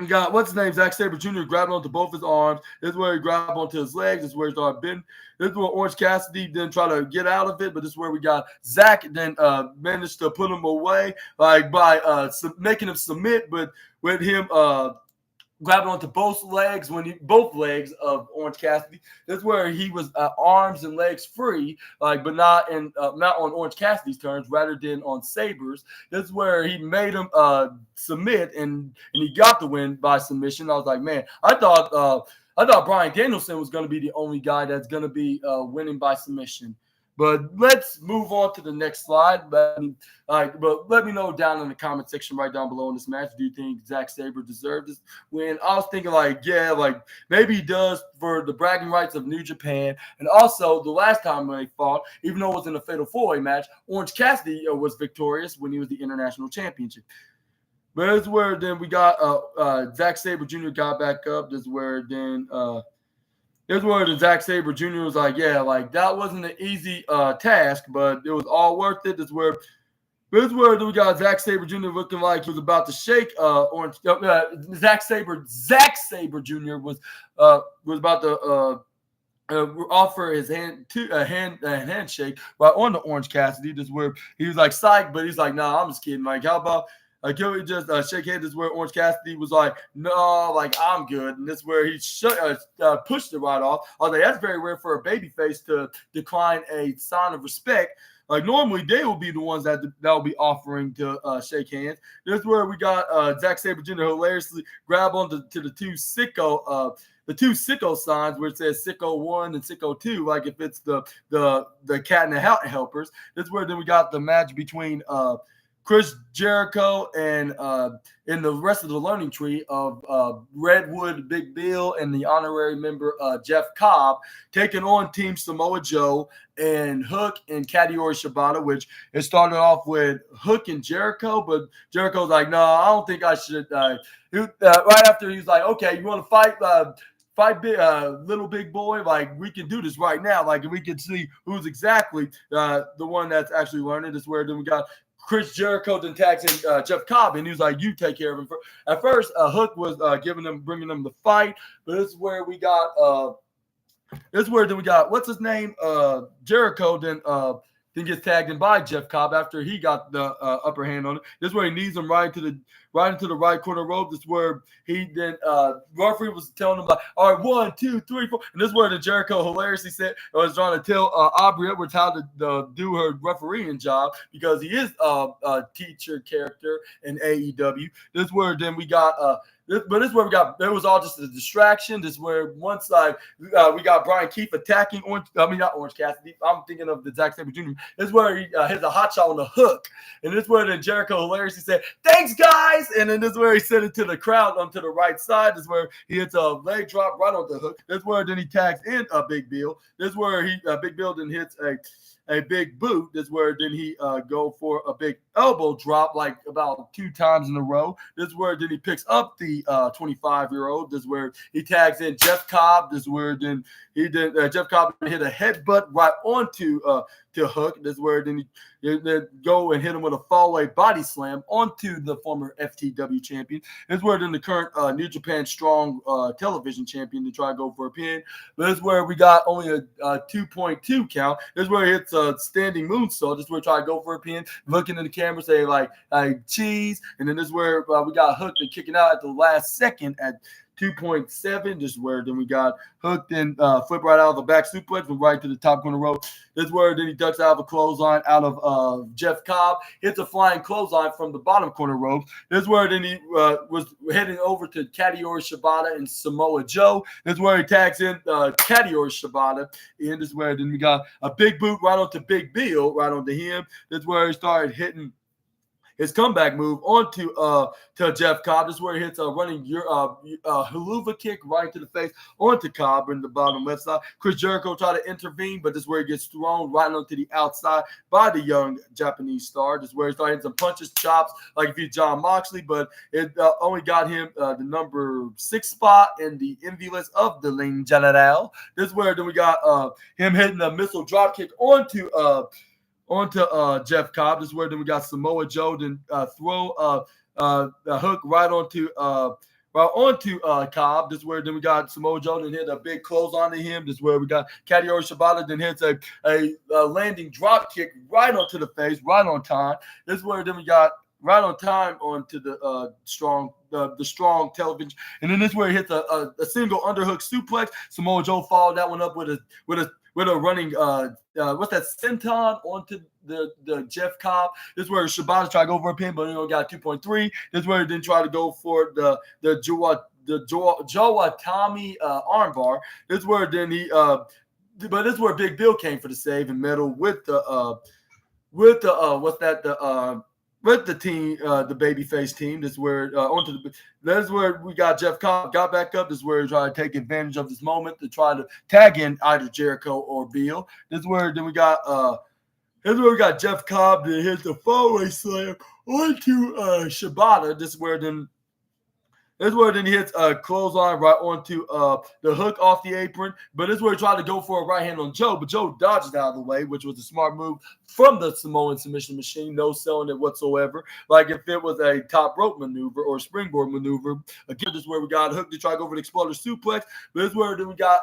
A: Zack Sabre Jr. grabbed onto both his arms. This is where he grabbed onto his legs. This is where he started bending. This is where Orange Cassidy then tried to get out of it, but this is where we got Zack then managed to put him away, like by making him submit, but with him grabbing onto both legs both legs of Orange Cassidy. This is where he was arms and legs free, but not on Orange Cassidy's terms, rather than on Sabre's. This is where he made him submit, and he got the win by submission. I was like, man, I thought Bryan Danielson was going to be the only guy that's going to be winning by submission. But let's move on to the next slide. But let me know down in the comment section right down below in this match. Do you think Zack Sabre deserved this win? I was thinking maybe he does for the bragging rights of New Japan. And also the last time when they fought, even though it was in a fatal four-way match, Orange Cassidy was victorious when he was the International Championship. But this is where then we got Zack Sabre Jr. got back up. This is where then Here's where the Zack Sabre Jr. was like, that wasn't an easy task, but it was all worth it. This is where we got Zack Sabre Jr. looking like he was about to shake Orange. Zack Sabre Jr. was about to offer his hand to a handshake right on the Orange Cassidy. This is where he was like psyched, but he's like, nah, I'm just kidding. Like, how about can we just shake hands? This is where Orange Cassidy was like, no, like, I'm good. And this is where he pushed it right off. I was like, that's very rare for a babyface to decline a sign of respect. Like, normally they will be the ones that will be offering to shake hands. This is where we got Zack Sabre Jr. hilariously grab onto the two sicko signs where it says Sicko 1 and Sicko 2, like if it's the Cat and the Helpers. This is where then we got the match between Chris Jericho and in the rest of the learning tree of Redwood Big Bill and the honorary member Jeff Cobb taking on Team Samoa Joe and Hook and Katsuyori Shibata, which it started off with Hook and Jericho, but Jericho's like, no, I don't think I should. Right after he's like, okay, you want to fight little big boy, like we can do this right now, like we can see who's exactly the one that's actually learning. This is where then we got Chris Jericho then tags in Jeff Cobb, and he was like, you take care of him. At first, Hook was bringing them the fight, but this is where we got what's his name? Jericho then then gets tagged in by Jeff Cobb after he got the upper hand on it. This is where he knees him right into the right corner rope. This is where he then referee was telling him like, all right, 1, 2, 3, 4. And this is where the Jericho hilariously said was trying to tell Aubrey Edwards how to do her refereeing job because he is a teacher character in AEW. This is where then we got but this is where we got, it was all just a distraction. This is where one side, we got Brian Keefe attacking not Orange Cassidy. I'm thinking of the Zack Sabre Jr. This is where he hits a hot shot on the hook. And this is where then Jericho hilariously said, thanks, guys. And then this is where he sent it to the crowd onto the right side. This is where he hits a leg drop right on the hook. This is where then he tags in Big Bill. This is where Big Bill then hits a big boot. This is where then he go for a big elbow drop like about 2 times in a row. This is where then he picks up the 25-year-old. This is where he tags in Jeff Cobb. This is where then Jeff Cobb hit a headbutt right onto to Hook. This is where then he go and hit him with a fallaway body slam onto the former FTW champion. This is where then the current New Japan Strong television champion to try to go for a pin. But this is where we got only a 2.2 count. This is where he hits a standing moonsault. This is where he try to go for a pin, looking in the camera, say like cheese. And then this is where we got Hook and kicking out at the last second at 2.7. This is where then we got Hook then flip right out of the back suplex, went right to the top corner rope. This is where then he ducks out of a clothesline out of Jeff Cobb, hits a flying clothesline from the bottom corner rope. This is where then he was heading over to Katsuyori Shibata and Samoa Joe. This is where he tags in Katsuyori Shibata. And this is where then we got a big boot right onto Big Bill, right onto him. This is where he started hitting his comeback move onto to Jeff Cobb. This is where he hits a running haluva kick right to the face onto Cobb in the bottom left side. Chris Jericho tried to intervene, but this is where he gets thrown right onto the outside by the young Japanese star. This is where he started hitting some punches, chops, like if he's John Moxley, but it only got him the number 6 spot in the envy list of the Ligne Generale. This is where then we got him hitting a missile drop kick onto Jeff Cobb. This is where then we got Samoa Joe then throw the Hook right onto Cobb. This is where then we got Samoa Joe then hit a big close onto him. This is where we got Katsuyori Shibata then hits a landing drop kick right onto the face, right on time. This is where then we got right on time onto the strong television. And then this is where he hits a single underhook suplex. Samoa Joe followed that one up with a running what's that, senton onto the Jeff Cobb. This is where Shibata tried to go for a pin, but he only got 2.3. This is where he didn't try to go for the Jowatami armbar. This is where then he but this is where Big Bill came for the save and medal with the team, the babyface team. This is where this is where we got Jeff Cobb got back up. This is where he tried to take advantage of this moment to try to tag in either Jericho or Bill. This is where then we got Jeff Cobb that hit the fallaway slam onto Shibata. This is where then he hits a clothesline right onto the Hook off the apron. But this is where he tried to go for a right hand on Joe, but Joe dodged out of the way, which was a smart move from the Samoan submission machine. No selling it whatsoever. Like if it was a top rope maneuver or springboard maneuver. Again, this is where we got Hook to try to go for the exploder suplex. But this is where then we got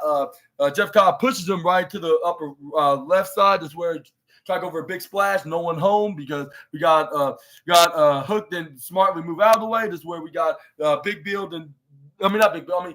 A: Jeff Cobb pushes him right to the upper left side. This is where try to go for a big splash, no one home because we got Hook then smartly move out of the way. This is where we got Big Bill and not Big Bill.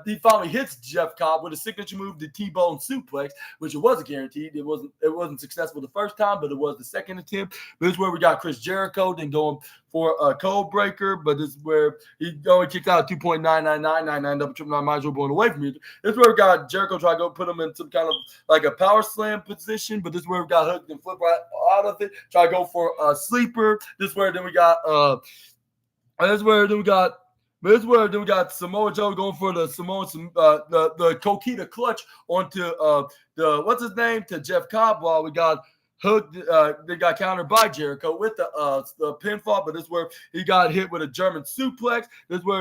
A: He finally hits Jeff Cobb with a signature move, the T-bone suplex, which it wasn't guaranteed. It wasn't successful the first time, but it was the second attempt. But this is where we got Chris Jericho then going for a code breaker, but this is where he only kicked out 2.99999 double triple nine, might as well going away from you. This is where we got Jericho try to go put him in some kind of like a power slam position, but this is where we got Hook and flip right out of it, try to go for a sleeper. This is where then we got Samoa Joe going for the the Kokita clutch onto the what's his name to Jeff Cobb, while we got Hook. They got countered by Jericho with the pinfall, but this is where he got hit with a German suplex. This is where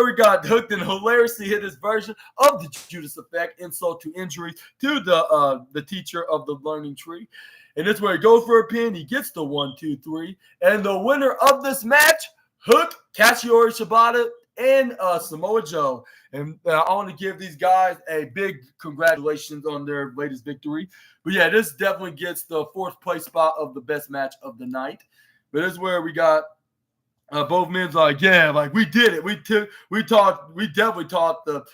A: we got Hook and hilariously hit his version of the Judas effect, insult to injury to the teacher of the learning tree. And this is where he goes for a pin. He gets the 1, 2, 3, and the winner of this match, Hook, Katsuyori Shibata, and Samoa Joe. And I want to give these guys a big congratulations on their latest victory. But yeah, this definitely gets the fourth place spot of the best match of the night. But this is where we got both men's like, yeah, like we did it. We definitely taught the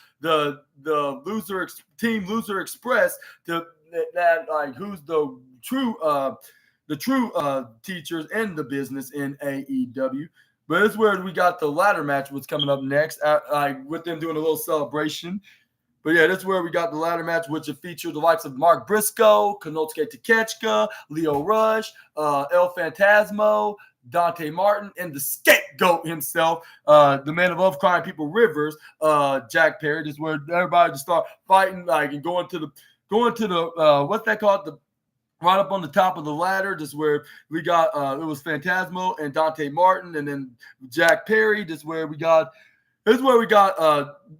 A: team Loser Express to that like who's the true teachers in the business in AEW. But this is where we got the ladder match was coming up next, with them doing a little celebration. But yeah, this is where we got the ladder match, which will feature the likes of Mark Briscoe, Konosuke Takeshita, Leo Rush, El Phantasmo, Dante Martin, and the scapegoat himself, the man above crying people rivers, Jack Perry. This is where everybody just start fighting, like, and going to the what's that called? The right up on the top of the ladder. This is where we got it was Phantasmo and Dante Martin, and then Jack Perry. This is where we got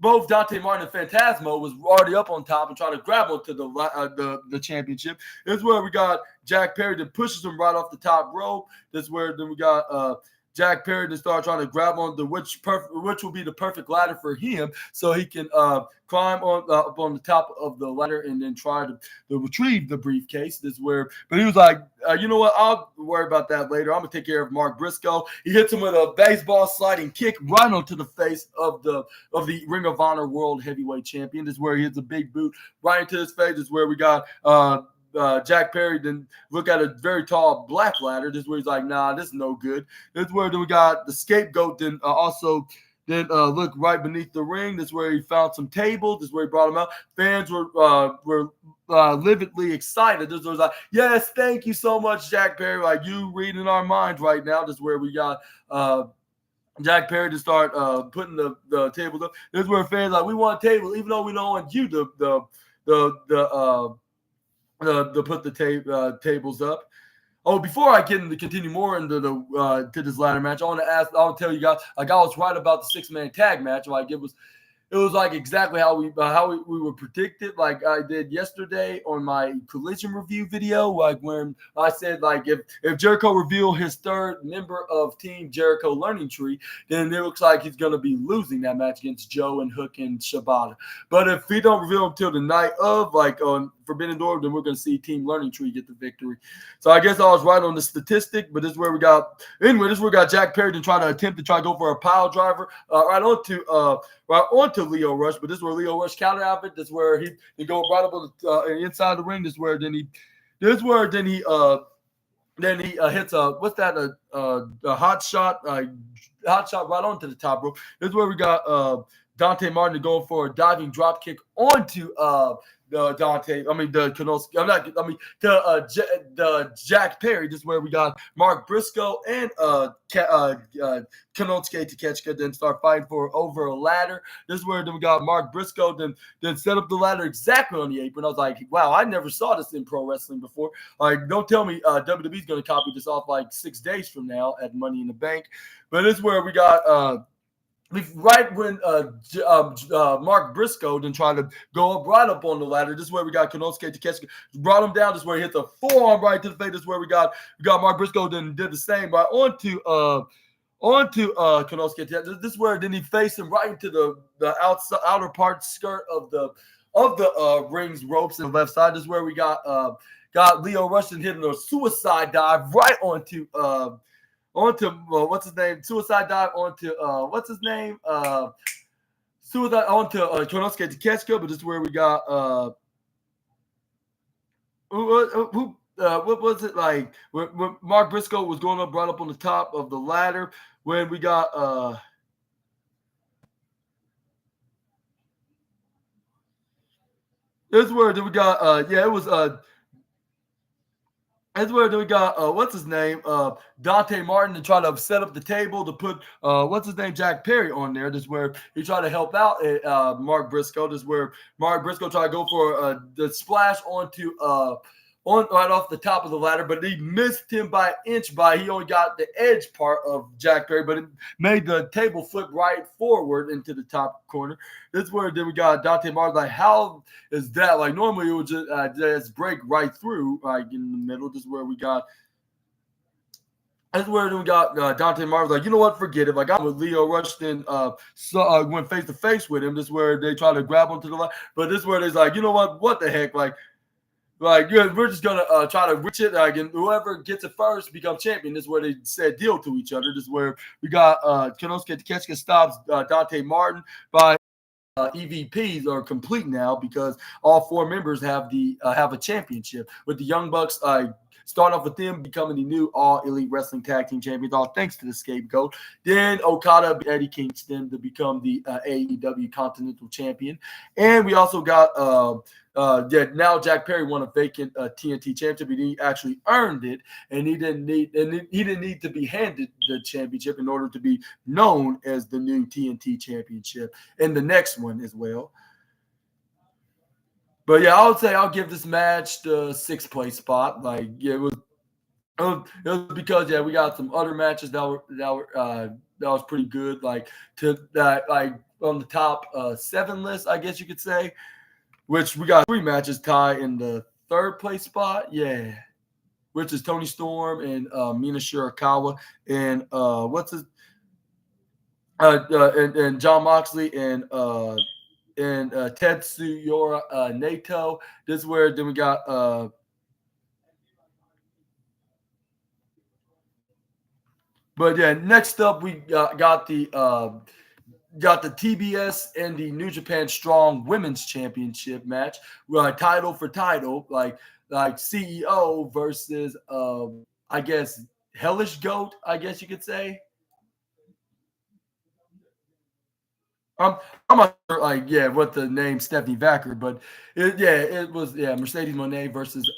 A: both Dante Martin and Phantasmo was already up on top and trying to grab onto the championship. This is where we got Jack Perry that pushes him right off the top rope. This is where then we got Jack Perry to start trying to grab on which will be the perfect ladder for him, so he can climb up on the top of the ladder and then try to retrieve the briefcase. This is where, but he was like, you know what? I'll worry about that later. I'm gonna take care of Mark Briscoe. He hits him with a baseball sliding kick right onto the face of the Ring of Honor World Heavyweight Champion. This is where he hits a big boot right into his face. This is where we got Jack Perry then look at a very tall black ladder. This is where he's like, nah, this is no good. This is where then we got the scapegoat then also look right beneath the ring. This is where he found some tables. This is where he brought them out. Fans were lividly excited. This was like, yes, thank you so much, Jack Perry. Like, you reading our minds right now. This is where we got Jack Perry to start putting the tables up. This is where fans like, we want tables, even though we don't want you to put the tables up. Oh, before I continue more into to this ladder match, I want to tell you guys, like, I was right about the 6-man tag match. Like, it was like exactly how we were predicted, like I did yesterday on my Collision review video, like when I said, like, if Jericho revealed his third member of Team Jericho Learning Tree, then it looks like he's going to be losing that match against Joe and Hook and Shibata. But if he don't reveal him until the night of, like on Forbidden Door, then we're going to see Team Learning Tree get the victory. So I guess I was right on the statistic, but this is where we got Jack Perry to attempt to go for a pile driver right onto Leo Rush, but this is where Leo Rush counter out it. This is where he go right up on the inside the ring. This is where then he hits a hot shot right onto the top rope. This is where we got Dante Martin going for a diving drop kick onto the Jack Perry. This is where we got Mark Briscoe and Konosuke Takeshita then start fighting over a ladder. This is where then we got Mark Briscoe then set up the ladder exactly on the apron. I was like, wow, I never saw this in pro wrestling before. Like, don't tell me WWE's going to copy this off like 6 days from now at Money in the Bank. But this is where we got right when Mark Briscoe then trying to go right up on the ladder. This is where we got Konosuke Takeshita brought him down. This is where he hits a forearm right to the face. This is where we got Mark Briscoe then did the same right onto Konosuke Takeshita. This is where then he faced him right into the outer part skirt of the ring's ropes on the left side. This is where we got Leo Rush hitting a suicide dive right onto what's his name? Suicide dive onto what's his name? Suicide onto Konosuke Takeshita, but this is where we got what was it like when Mark Briscoe was going up right up on the top of the ladder when we got this is where we got it was that's where we got what's his name? Dante Martin to try to set up the table to put what's his name? Jack Perry on there. This is where he tried to help out Mark Briscoe. This is where Mark Briscoe tried to go for the splash onto right off the top of the ladder, but he missed him by an inch. He only got the edge part of Jack Perry, but it made the table flip right forward into the top corner. This is where then we got Dante Martin. Like, how is that? Like, normally it would just break right through, like in the middle. This is where we got That's where we got Dante Martin's like, you know what, forget it. Like I'm with Leo Rushton, went face to face with him. This is where they try to grab him to the line, but this is where they're like, you know what the heck, like yeah, we're just gonna try to reach it. Like, and whoever gets it first becomes champion. This is where they said deal to each other. This is where we got Konosuke Takeshita stops Dante Martin by EVPs are complete now because all four members have a championship. With the Young Bucks, start off with them becoming the new All Elite Wrestling Tag Team Champions, all thanks to the Scapegoat. Then Okada beat Eddie Kingston to become the AEW Continental Champion, and we also got now Jack Perry won a vacant TNT championship. He actually earned it, and he didn't need to be handed the championship in order to be known as the new TNT championship in the next one as well. But yeah, I would say I'll give this match the sixth place spot. Like yeah, it was because yeah, we got some other matches that was pretty good. Like to that like on the top 7 list, I guess you could say. Which we got 3 matches tied in the third place spot. Yeah. Which is Tony Storm and Mina Shirakawa and and John Moxley and Tetsuya Naito. This is where then we got but yeah, next up we got the TBS and the New Japan Strong Women's Championship match, title for title, like CEO versus I guess Hellish Goat, I guess you could say. I'm not sure, like what the name Stephanie Vacker, but it was Mercedes Moné versus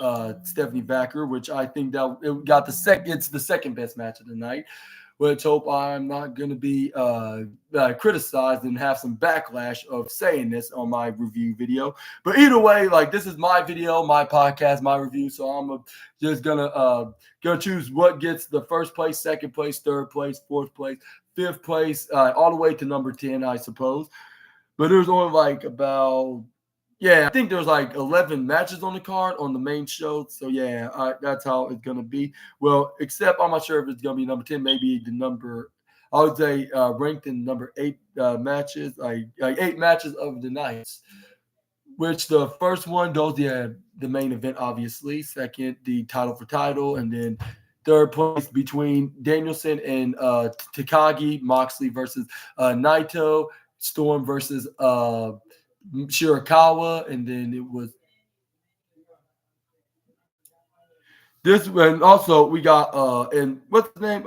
A: Stephanie Vacker, which I think that it got it's the second best match of the night. Let's hope I'm not going to be criticized and have some backlash of saying this on my review video. But either way, like this is my video, my podcast, my review. So I'm just gonna choose what gets the first place, second place, third place, fourth place, fifth place, all the way to number 10, I suppose. But there's only like about I think there's like 11 matches on the card on the main show. So, that's how it's going to be. Well, except I'm not sure if it's going to be number 10, maybe the number, I would say ranked in number 8 matches, like 8 matches of the nights, which the first one goes, the main event, obviously. Second, the title for title. And then third place between Danielson and Takagi, Moxley versus Naito, Storm versus Shirakawa, and then it was this and also we got and what's the name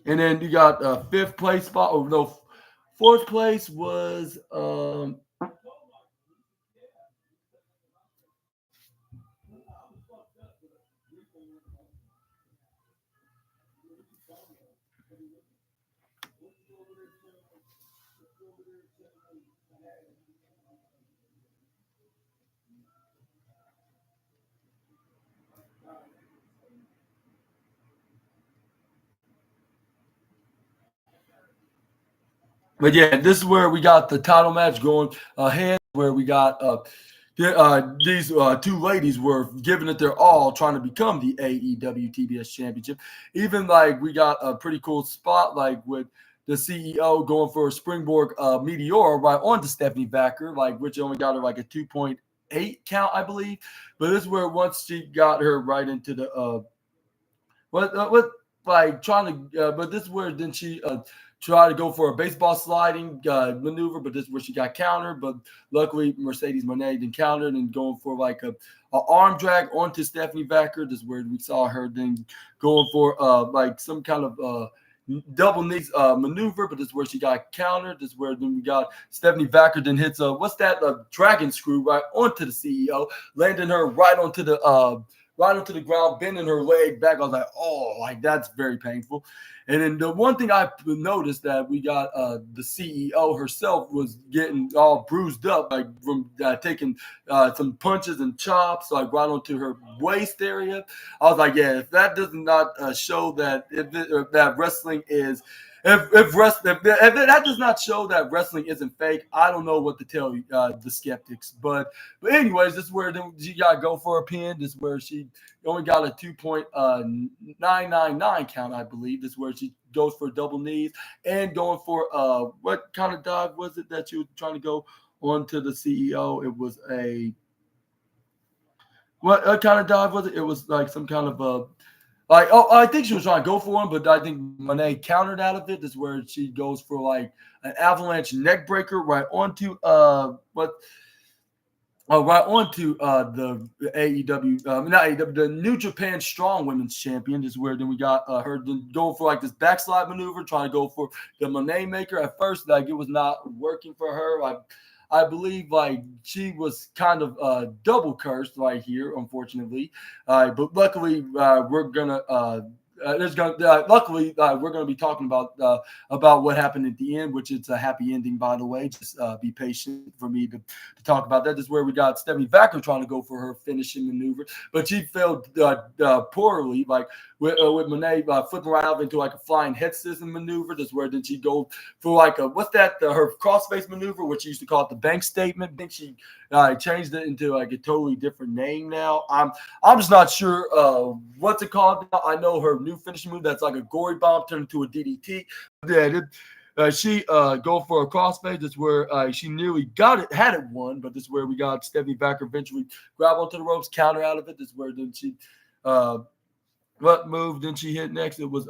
A: and then you got fifth place spot. Oh no, fourth place was but yeah, this is where we got the title match going ahead, where we got these 2 ladies were giving it their all, trying to become the AEW TBS Championship. Even like we got a pretty cool spot, like with the CEO going for a springboard meteor right onto Stephanie Vacker, like which only got her like a 2.8 count, I believe. But this is where once she got her right into the what like trying to, but this is where then she tried to go for a baseball sliding maneuver, but this is where she got countered. But luckily, Mercedes Moné then countered and going for like a arm drag onto Stephanie Vacker. This is where we saw her then going for like some kind of double knees maneuver, but this is where she got countered. This is where then we got Stephanie Vacker then hits what's that dragon screw right onto the CEO, landing her right onto the ground, bending her leg back. I was like, oh, like that's very painful. And then the one thing I noticed that we got the CEO herself was getting all bruised up, like from taking some punches and chops, like right onto her waist area. I was like, yeah, if that does not show that that wrestling is if that does not show that wrestling isn't fake, I don't know what to tell you, the skeptics. But anyways, this is where she got to go for a pin. This is where she only got a 2.999 count, I believe. This is where she goes for double knees and going for what kind of dive was it that you were trying to go on to the CEO? It was what kind of dive was it? It was like some kind of a I think she was trying to go for one, but I think Monet countered out of it. This is where she goes for like an avalanche neck breaker right onto the AEW, not AEW, the New Japan Strong Women's Champion. Is where then we got her going for like this backslide maneuver, trying to go for the Monet maker. At first, like it was not working for her. I believe like she was kind of double cursed right here, unfortunately. But luckily, we're gonna luckily we're gonna be talking about what happened at the end, which it's a happy ending, by the way. Just be patient for me to talk about that. This is where we got Stephanie Vacker trying to go for her finishing maneuver, but she failed poorly, like with Monet flipping right out into like a flying head system maneuver. This is where then she goes for like a her crossface maneuver, which she used to call it the bank statement. I think she changed it into like a totally different name now. I'm just not sure what's it called now. I know her new finishing move that's like a gory bomb turned into a DDT. Yeah, she go for a crossface. That's where she nearly had it won, but this is where we got Stephanie Vacker eventually grab onto the ropes, counter out of it. This is where then she what move did she hit next? It was